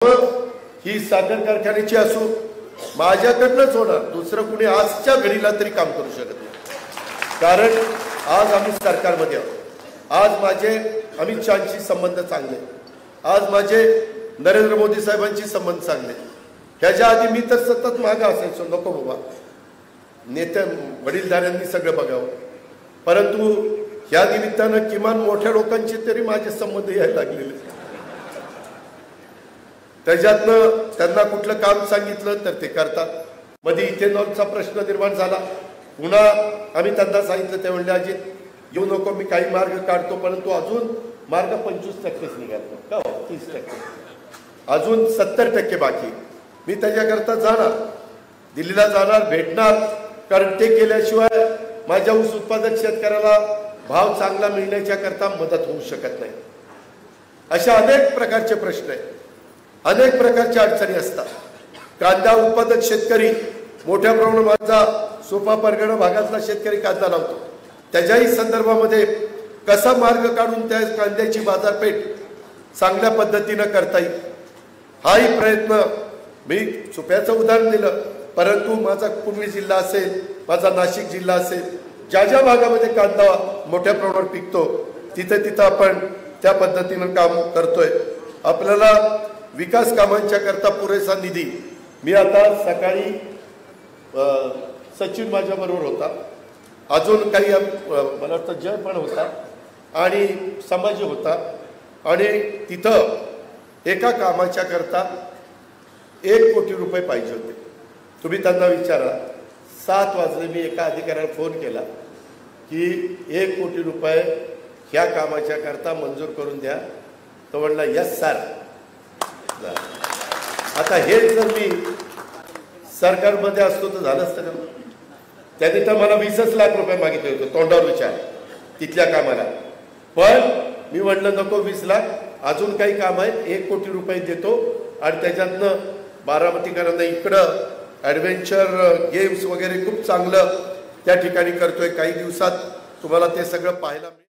ही साखर कारखान्याची असो माझ्याकडनंच होणार, दुसरं कुणी आजच्या घडीला तरी काम करू शकत नाही। कारण आज आम्ही सरकारमध्ये आहोत, आज माझे अमित शहांशी संबंध चांगले, आज माझे नरेंद्र मोदी साहेबांशी संबंध चांगले। ह्याच्या आधी मी तर सतत मागे असायचो, नको बाबा नेत्या वडीलधाऱ्यांनी सगळं बघावं, परंतु या निमित्तानं किमान मोठ्या लोकांचे तरी माझे संबंध यायला लागलेले। त्याच्यातनं त्यांना कुठलं काम सांगितलं तर ते करतात। मध्ये इथेनॉलचा प्रश्न निर्माण झाला, पुन्हा आम्ही त्यांना सांगितलं, ते म्हणले अजित येऊ नको, मी काही मार्ग काढतो, परंतु अजून मार्ग 25%च निघाला का हो, 30%, अजून 70% बाकी। मी त्याच्याकरता जाणार, दिल्लीला जाणार, भेटणार, कारण ते केल्याशिवाय माझ्या ऊस उत्पादक शेतकऱ्याला भाव चांगला मिळण्याच्या करता मदत होऊ शकत नाही। अशा अनेक प्रकारचे प्रश्न आहेत, अनेक प्रकारच्या अडचणी असतात। कांदा उत्पादक शेतकरी मोठ्या प्रमाणात, माझा सोपा परगणा भागातला शेतकरी कांदा लावतो, त्याच्याही संदर्भामध्ये कसा मार्ग काढून त्या कांद्याची बाजारपेठ चांगल्या पद्धतीनं करता येईल, हाही प्रयत्न। मी सोप्याचं उदाहरण दिलं, परंतु माझा पुणे जिल्हा असेल, माझा नाशिक जिल्हा असेल, ज्या ज्या भागामध्ये कांदा मोठ्या प्रमाणावर पिकतो तिथे तिथं आपण त्या पद्धतीनं काम करतोय। आपल्याला विकास कामांच्या करता पुरेसा निधी, मी आता सकाळी सचिन माझ्याबरोबर होता, अजून काही मला वाटतं जय पण होता आणि संभाजी होता, आणि तिथं एका कामाच्या करता 1 कोटी रुपये पाहिजे होते। तुम्ही त्यांना विचारा, 7 वाजले मी एका अधिकाऱ्याला फोन केला की 1 कोटी रुपये ह्या कामाच्या करता मंजूर करून द्या, तो म्हणला यस सर। आता हे जर मी सरकारमध्ये असतो तर झालं असतं ना, त्यांनी तर मला 20 लाख रुपये मागितले होते तोंडावर विचार तिथल्या कामाला, पण मी म्हणलं नको 20 लाख, अजून काही काम आहे, 1 कोटी रुपये देतो, आणि त्याच्यातनं बारामतीकरांना इकडं ॲडव्हेंचर गेम्स वगैरे खूप चांगलं त्या ठिकाणी करतोय। काही दिवसात तुम्हाला ते सगळं पाहायला मिळेल।